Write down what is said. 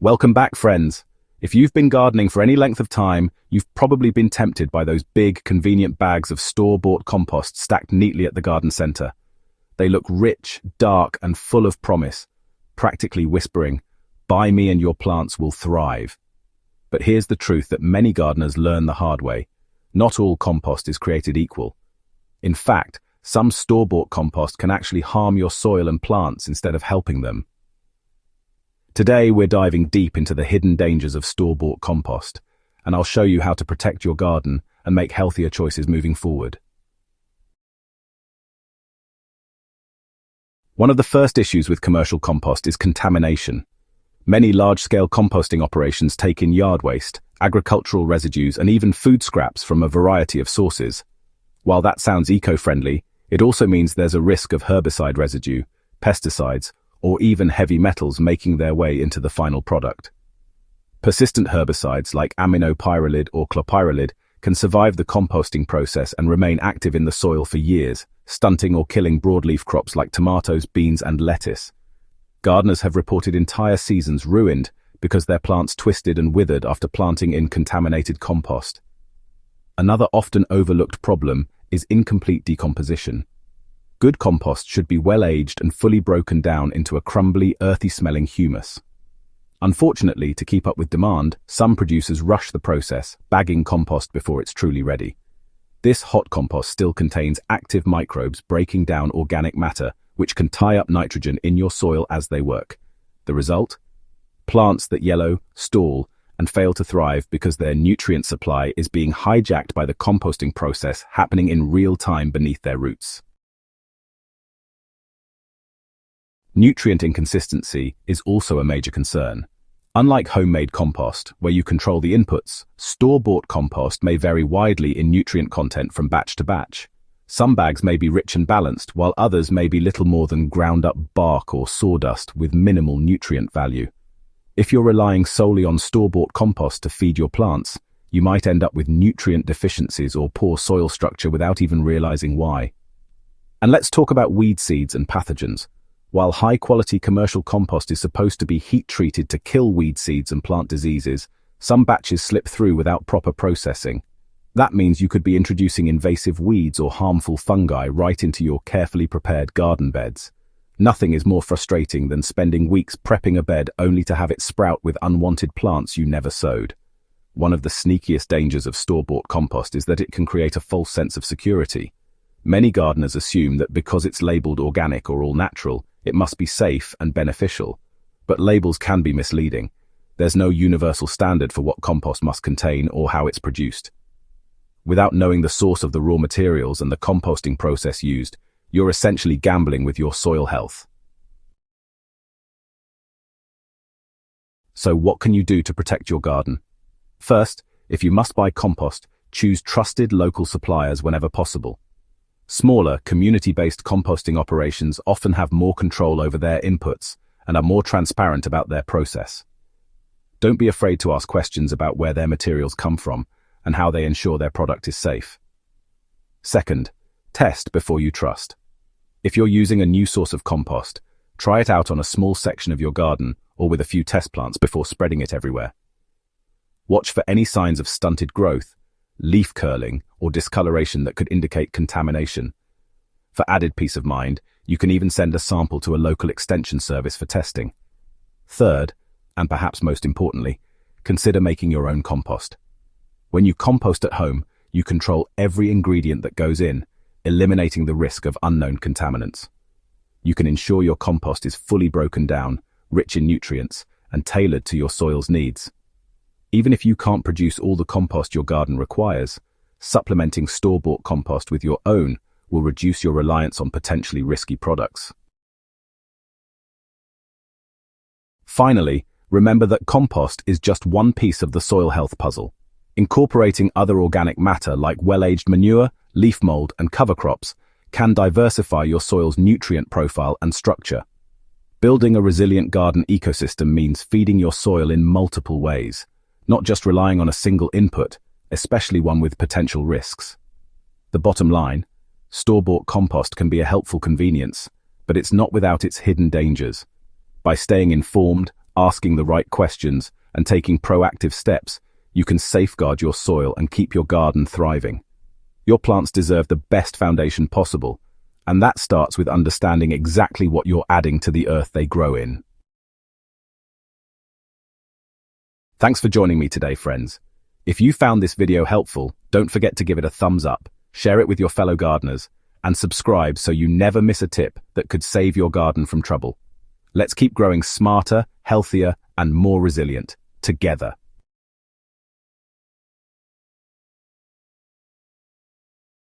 Welcome back, friends. If you've been gardening for any length of time, you've probably been tempted by those big, convenient bags of store-bought compost stacked neatly at the garden center. They look rich, dark, and full of promise, practically whispering, "Buy me and your plants will thrive." But here's the truth that many gardeners learn the hard way. Not all compost is created equal. In fact, some store-bought compost can actually harm your soil and plants instead of helping them. Today, we're diving deep into the hidden dangers of store-bought compost, and I'll show you how to protect your garden and make healthier choices moving forward. One of the first issues with commercial compost is contamination. Many large-scale composting operations take in yard waste, agricultural residues, and even food scraps from a variety of sources. While that sounds eco-friendly, it also means there's a risk of herbicide residue, pesticides, or even heavy metals making their way into the final product. Persistent herbicides like aminopyralid or clopyralid can survive the composting process and remain active in the soil for years, stunting or killing broadleaf crops like tomatoes, beans, and lettuce. Gardeners have reported entire seasons ruined because their plants twisted and withered after planting in contaminated compost. Another often overlooked problem is incomplete decomposition. Good compost should be well-aged and fully broken down into a crumbly, earthy-smelling humus. Unfortunately, to keep up with demand, some producers rush the process, bagging compost before it's truly ready. This hot compost still contains active microbes breaking down organic matter, which can tie up nitrogen in your soil as they work. The result? Plants that yellow, stall, and fail to thrive because their nutrient supply is being hijacked by the composting process happening in real time beneath their roots. Nutrient inconsistency is also a major concern. Unlike homemade compost, where you control the inputs, store-bought compost may vary widely in nutrient content from batch to batch. Some bags may be rich and balanced, while others may be little more than ground-up bark or sawdust with minimal nutrient value. If you're relying solely on store-bought compost to feed your plants, you might end up with nutrient deficiencies or poor soil structure without even realizing why. And let's talk about weed seeds and pathogens. While high-quality commercial compost is supposed to be heat-treated to kill weed seeds and plant diseases, some batches slip through without proper processing. That means you could be introducing invasive weeds or harmful fungi right into your carefully prepared garden beds. Nothing is more frustrating than spending weeks prepping a bed only to have it sprout with unwanted plants you never sowed. One of the sneakiest dangers of store-bought compost is that it can create a false sense of security. Many gardeners assume that because it's labeled organic or all-natural, it must be safe and beneficial. But labels can be misleading. There's no universal standard for what compost must contain or how it's produced. Without knowing the source of the raw materials and the composting process used, you're essentially gambling with your soil health. So what can you do to protect your garden? First, if you must buy compost, choose trusted local suppliers whenever possible. Smaller, community-based composting operations often have more control over their inputs and are more transparent about their process. Don't be afraid to ask questions about where their materials come from and how they ensure their product is safe. Second, test before you trust. If you're using a new source of compost, try it out on a small section of your garden or with a few test plants before spreading it everywhere. Watch for any signs of stunted growth, leaf curling, or discoloration that could indicate contamination. For added peace of mind, you can even send a sample to a local extension service for testing. Third, and perhaps most importantly, consider making your own compost. When you compost at home, you control every ingredient that goes in, eliminating the risk of unknown contaminants. You can ensure your compost is fully broken down, rich in nutrients, and tailored to your soil's needs. Even if you can't produce all the compost your garden requires, supplementing store-bought compost with your own will reduce your reliance on potentially risky products. Finally, remember that compost is just one piece of the soil health puzzle. Incorporating other organic matter like well-aged manure, leaf mold, and cover crops can diversify your soil's nutrient profile and structure. Building a resilient garden ecosystem means feeding your soil in multiple ways, not just relying on a single input, especially one with potential risks. The bottom line, store-bought compost can be a helpful convenience, but it's not without its hidden dangers. By staying informed, asking the right questions, and taking proactive steps, you can safeguard your soil and keep your garden thriving. Your plants deserve the best foundation possible, and that starts with understanding exactly what you're adding to the earth they grow in. Thanks for joining me today, friends. If you found this video helpful, don't forget to give it a thumbs up, share it with your fellow gardeners, and subscribe so you never miss a tip that could save your garden from trouble. Let's keep growing smarter, healthier, and more resilient, together.